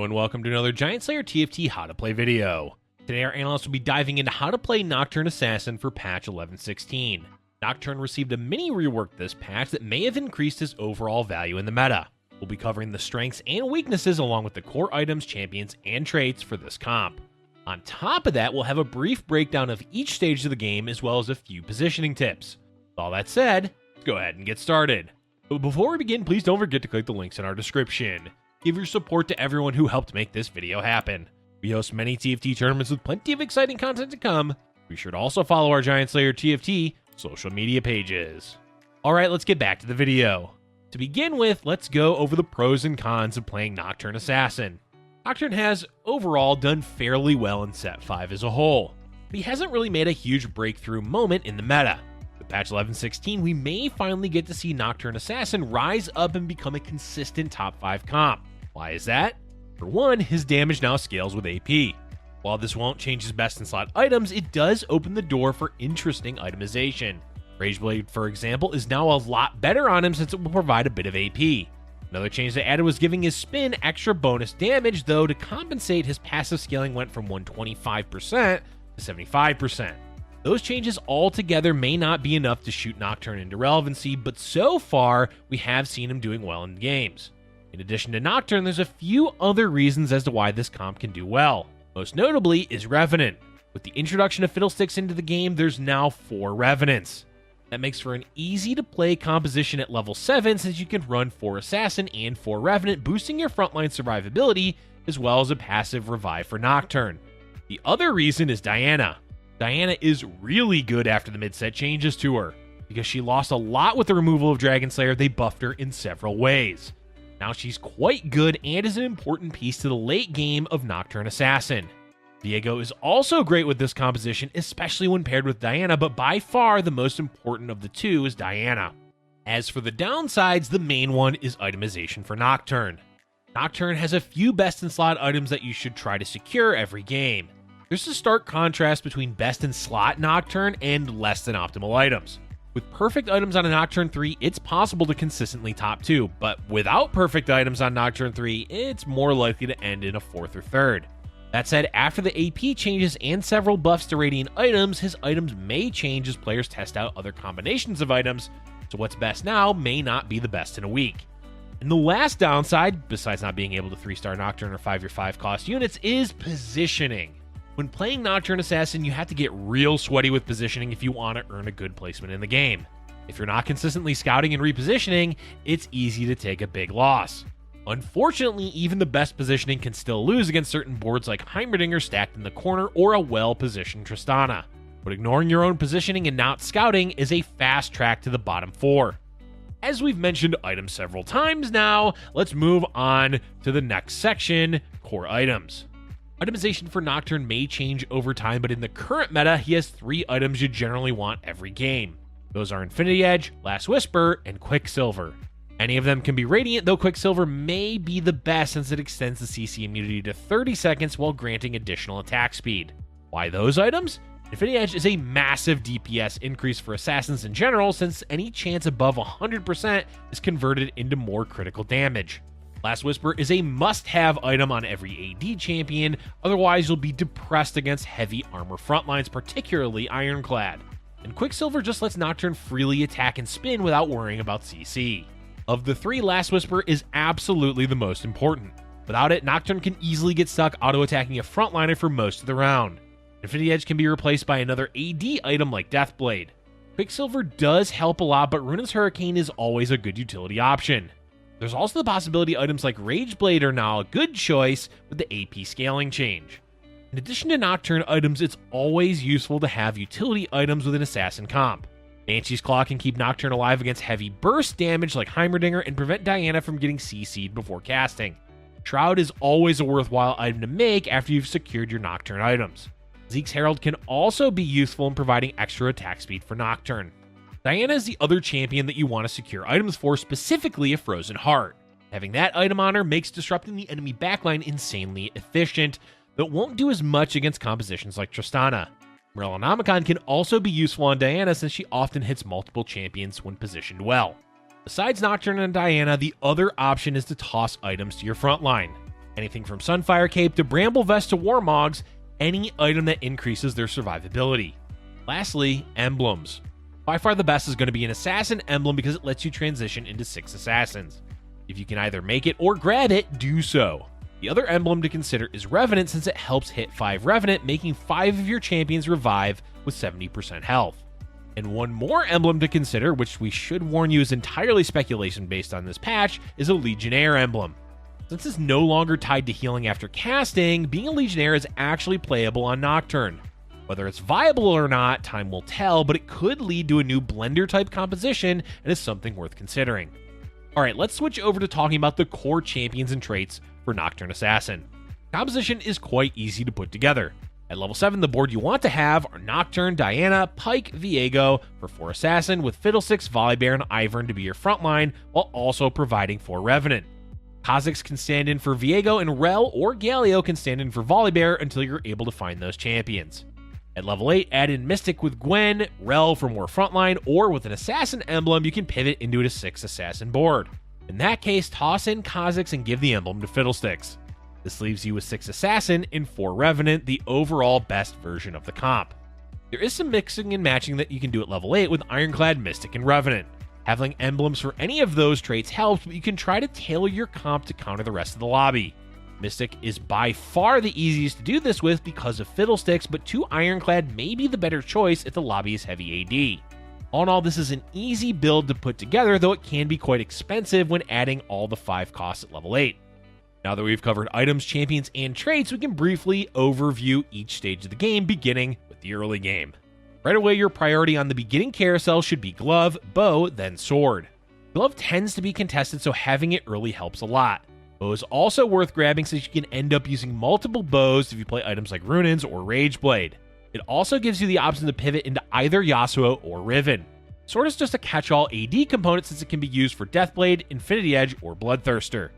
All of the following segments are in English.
and welcome to another Giant Slayer TFT How to Play video. Today our analyst will be diving into how to play Nocturne Assassin for patch 11.16. Nocturne received a mini rework this patch that may have increased his overall value in the meta. We'll be covering the strengths and weaknesses along with the core items, champions, and traits for this comp. On top of that, we'll have a brief breakdown of each stage of the game as well as a few positioning tips. With all that said, let's go ahead and get started. But before we begin, please don't forget to click the links in our description. Give your support to everyone who helped make this video happen. We host many TFT tournaments with plenty of exciting content to come. Be sure to also follow our Giant Slayer TFT social media pages. Alright, let's get back to the video. To begin with, let's go over the pros and cons of playing Nocturne Assassin. Nocturne has overall done fairly well in Set 5 as a whole, but he hasn't really made a huge breakthrough moment in the meta. With patch 11.16, we may finally get to see Nocturne Assassin rise up and become a consistent top 5 comp. Why is that? For one, his damage now scales with AP. While this won't change his best in slot items, it does open the door for interesting itemization. Rageblade, for example, is now a lot better on him since it will provide a bit of AP. Another change they added was giving his spin extra bonus damage, though to compensate, his passive scaling went from 125% to 75%. Those changes altogether may not be enough to shoot Nocturne into relevancy, but so far, we have seen him doing well in games. In addition to Nocturne, there's a few other reasons as to why this comp can do well. Most notably is Revenant. With the introduction of Fiddlesticks into the game, there's now 4 Revenants. That makes for an easy to play composition at level 7 since you can run 4 Assassin and 4 Revenant, boosting your frontline survivability as well as a passive revive for Nocturne. The other reason is Diana. Diana is really good after the mid-set changes to her. Because she lost a lot with the removal of Dragon Slayer, they buffed her in several ways. Now she's quite good and is an important piece to the late game of Nocturne Assassin. Viego is also great with this composition, especially when paired with Diana, but by far the most important of the two is Diana. As for the downsides, the main one is itemization for Nocturne. Nocturne has a few best in slot items that you should try to secure every game. There's a stark contrast between best in slot Nocturne and less than optimal items. With perfect items on a Nocturne 3, it's possible to consistently top 2, but without perfect items on Nocturne 3, it's more likely to end in a 4th or 3rd. That said, after the AP changes and several buffs to Radiant items, his items may change as players test out other combinations of items, so what's best now may not be the best in a week. And the last downside, besides not being able to 3-star Nocturne or 5-year 5 cost units, is positioning. When playing Nocturne Assassin, you have to get real sweaty with positioning if you want to earn a good placement in the game. If you're not consistently scouting and repositioning, it's easy to take a big loss. Unfortunately, even the best positioning can still lose against certain boards like Heimerdinger stacked in the corner or a well-positioned Tristana. But ignoring your own positioning and not scouting is a fast track to the bottom 4. As we've mentioned items several times now, let's move on to the next section, core items. Itemization for Nocturne may change over time, but in the current meta, he has 3 items you generally want every game. Those are Infinity Edge, Last Whisper, and Quicksilver. Any of them can be Radiant, though Quicksilver may be the best since it extends the CC immunity to 30 seconds while granting additional attack speed. Why those items? Infinity Edge is a massive DPS increase for assassins in general since any chance above 100% is converted into more critical damage. Last Whisper is a must-have item on every AD champion, otherwise you'll be depressed against heavy armor frontlines, particularly Ironclad. And Quicksilver just lets Nocturne freely attack and spin without worrying about CC. Of the 3, Last Whisper is absolutely the most important. Without it, Nocturne can easily get stuck auto-attacking a frontliner for most of the round. Infinity Edge can be replaced by another AD item like Deathblade. Quicksilver does help a lot, but Runa's Hurricane is always a good utility option. There's also the possibility items like Rageblade are now a good choice with the AP scaling change. In addition to Nocturne items, it's always useful to have utility items with an Assassin comp. Banshee's Claw can keep Nocturne alive against heavy burst damage like Heimerdinger and prevent Diana from getting CC'd before casting. Shroud is always a worthwhile item to make after you've secured your Nocturne items. Zeke's Herald can also be useful in providing extra attack speed for Nocturne. Diana is the other champion that you want to secure items for, specifically a Frozen Heart. Having that item on her makes disrupting the enemy backline insanely efficient, but won't do as much against compositions like Tristana. Morellonomicon can also be useful on Diana since she often hits multiple champions when positioned well. Besides Nocturne and Diana, the other option is to toss items to your front line. Anything from Sunfire Cape to Bramble Vest to Warmogs, any item that increases their survivability. Lastly, emblems. By far the best is going to be an assassin emblem because it lets you transition into 6 assassins. If you can either make it or grab it, do so. The other emblem to consider is Revenant, since it helps hit 5 Revenant, making 5 of your champions revive with 70% health. And one more emblem to consider, which we should warn you is entirely speculation based on this patch, is a Legionnaire emblem. Since it's no longer tied to healing after casting, being a Legionnaire is actually playable on Nocturne. Whether it's viable or not, time will tell, but it could lead to a new blender type composition and is something worth considering. Alright, let's switch over to talking about the core champions and traits for Nocturne Assassin. Composition is quite easy to put together. At level 7, the board you want to have are Nocturne, Diana, Pike, Viego for 4 Assassin, with Fiddlesticks, Volibear, and Ivern to be your frontline, while also providing 4 Revenant. Kha'Zix can stand in for Viego, and Rel or Galio can stand in for Volibear until you're able to find those champions. At level 8, add in Mystic with Gwen, Rel for more frontline, or with an Assassin emblem, you can pivot into a 6 Assassin board. In that case, toss in Kha'Zix and give the emblem to Fiddlesticks. This leaves you with 6 Assassin and 4 Revenant, the overall best version of the comp. There is some mixing and matching that you can do at level 8 with Ironclad, Mystic, and Revenant. Having emblems for any of those traits helps, but you can try to tailor your comp to counter the rest of the lobby. Mystic is by far the easiest to do this with because of Fiddlesticks, but 2 Ironclad may be the better choice if the lobby is heavy AD. All in all, this is an easy build to put together, though it can be quite expensive when adding all the 5 costs at level 8. Now that we've covered items, champions, and traits, we can briefly overview each stage of the game, beginning with the early game. Right away, your priority on the beginning carousel should be Glove, Bow, then Sword. Glove tends to be contested, so having it early helps a lot. Bow is also worth grabbing since you can end up using multiple bows if you play items like Runins or Rageblade. It also gives you the option to pivot into either Yasuo or Riven. Sword is just a catch-all AD component since it can be used for Deathblade, Infinity Edge, or Bloodthirster.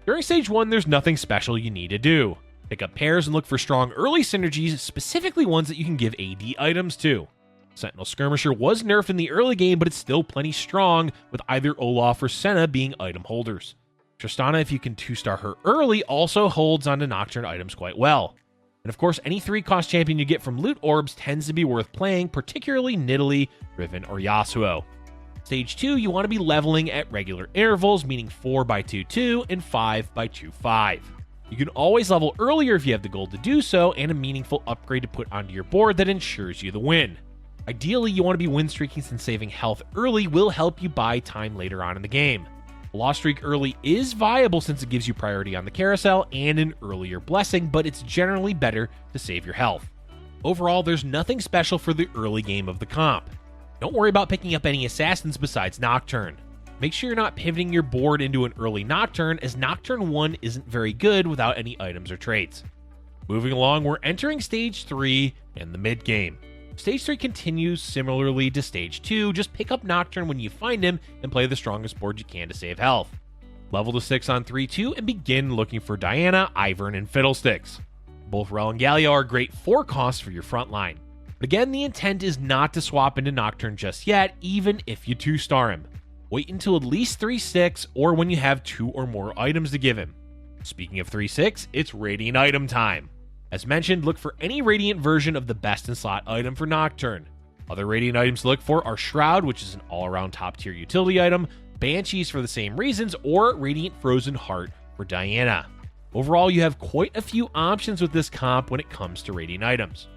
During Stage 1, there's nothing special you need to do. Pick up pairs and look for strong early synergies, specifically ones that you can give AD items to. Sentinel Skirmisher was nerfed in the early game, but it's still plenty strong, with either Olaf or Senna being item holders. Tristana, if you can 2-star her early, also holds onto Nocturne items quite well. And of course, any 3-cost champion you get from loot orbs tends to be worth playing, particularly Nidalee, Riven, or Yasuo. Stage 2, you want to be leveling at regular intervals, meaning 4x2-2 and 5x2-5. You can always level earlier if you have the gold to do so, and a meaningful upgrade to put onto your board that ensures you the win. Ideally, you want to be win streaking since saving health early will help you buy time later on in the game. A loss streak early is viable since it gives you priority on the carousel and an earlier blessing, but it's generally better to save your health. Overall, there's nothing special for the early game of the comp. Don't worry about picking up any assassins besides Nocturne. Make sure you're not pivoting your board into an early Nocturne, as Nocturne 1 isn't very good without any items or traits. Moving along, we're entering Stage 3 and the mid game. Stage 3 continues similarly to Stage 2, just pick up Nocturne when you find him and play the strongest board you can to save health. Level to 6 on 3-2 and begin looking for Diana, Ivern, and Fiddlesticks. Both Rel and Galio are great 4 costs for your frontline. But again, the intent is not to swap into Nocturne just yet, even if you 2-star him. Wait until at least 3-6 or when you have 2 or more items to give him. Speaking of 3-6, it's Radiant item time. As mentioned, look for any Radiant version of the best in slot item for Nocturne. Other Radiant items to look for are Shroud, which is an all-around top-tier utility item, Banshees for the same reasons, or Radiant Frozen Heart for Diana. Overall, you have quite a few options with this comp when it comes to Radiant items.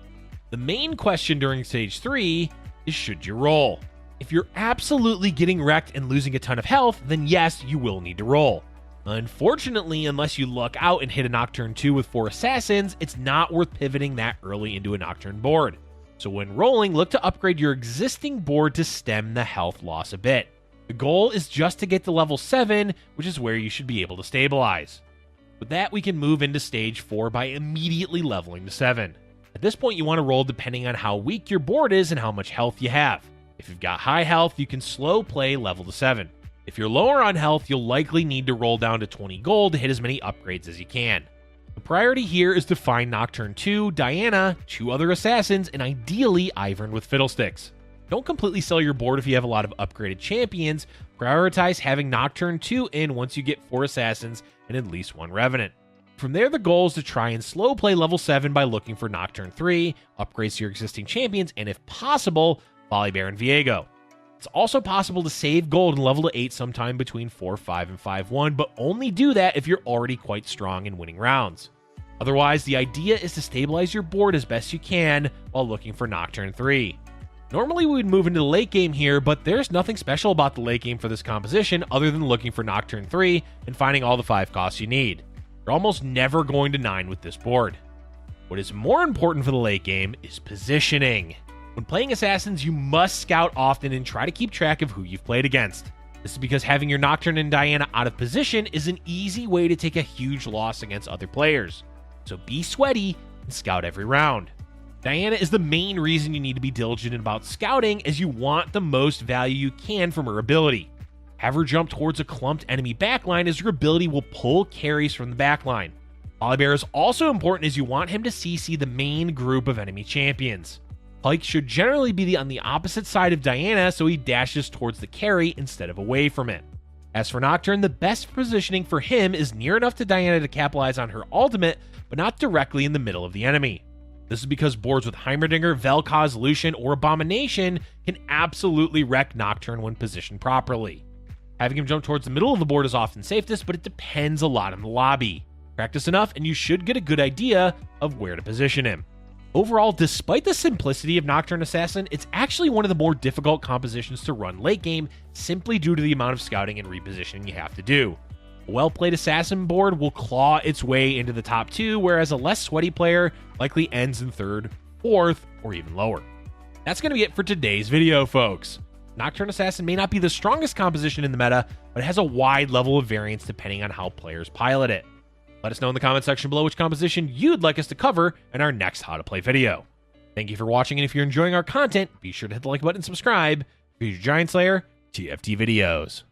The main question during Stage 3 is, should you roll? If you're absolutely getting wrecked and losing a ton of health, then yes, you will need to roll. Unfortunately, unless you luck out and hit a Nocturne 2 with 4 assassins, it's not worth pivoting that early into a Nocturne board. So when rolling, look to upgrade your existing board to stem the health loss a bit. The goal is just to get to level 7, which is where you should be able to stabilize. With that, we can move into Stage 4 by immediately leveling to 7. At this point, you want to roll depending on how weak your board is and how much health you have. If you've got high health, you can slow play level to 7. If you're lower on health, you'll likely need to roll down to 20 gold to hit as many upgrades as you can. The priority here is to find Nocturne 2, Diana, 2 other assassins, and ideally Ivern with Fiddlesticks. Don't completely sell your board if you have a lot of upgraded champions. Prioritize having Nocturne 2 in once you get 4 assassins and at least 1 Revenant. From there, the goal is to try and slow play level 7 by looking for Nocturne 3, upgrades to your existing champions, and if possible, Volibear and Viego. It's also possible to save gold and level to 8 sometime between 4-5 and 5-1, but only do that if you're already quite strong in winning rounds. Otherwise, the idea is to stabilize your board as best you can while looking for Nocturne 3. Normally we would move into the late game here, but there's nothing special about the late game for this composition other than looking for Nocturne 3 and finding all the 5 costs you need. You're almost never going to 9 with this board. What is more important for the late game is positioning. When playing Assassins, you must scout often and try to keep track of who you've played against. This is because having your Nocturne and Diana out of position is an easy way to take a huge loss against other players. So be sweaty and scout every round. Diana is the main reason you need to be diligent about scouting, as you want the most value you can from her ability. Have her jump towards a clumped enemy backline, as your ability will pull carries from the backline. Volibear is also important, as you want him to CC the main group of enemy champions. Pike should generally be on the opposite side of Diana, so he dashes towards the carry instead of away from it. As for Nocturne, the best positioning for him is near enough to Diana to capitalize on her ultimate, but not directly in the middle of the enemy. This is because boards with Heimerdinger, Vel'Koz, Lucian, or Abomination can absolutely wreck Nocturne when positioned properly. Having him jump towards the middle of the board is often safest, but it depends a lot on the lobby. Practice enough and you should get a good idea of where to position him. Overall, despite the simplicity of Nocturne Assassin, it's actually one of the more difficult compositions to run late game, simply due to the amount of scouting and repositioning you have to do. A well-played Assassin board will claw its way into the top 2, whereas a less sweaty player likely ends in 3rd, 4th, or even lower. That's going to be it for today's video, folks. Nocturne Assassin may not be the strongest composition in the meta, but it has a wide level of variance depending on how players pilot it. Let us know in the comment section below which composition you'd like us to cover in our next How to Play video. Thank you for watching, and if you're enjoying our content, be sure to hit the like button and subscribe for future Giant Slayer TFT videos.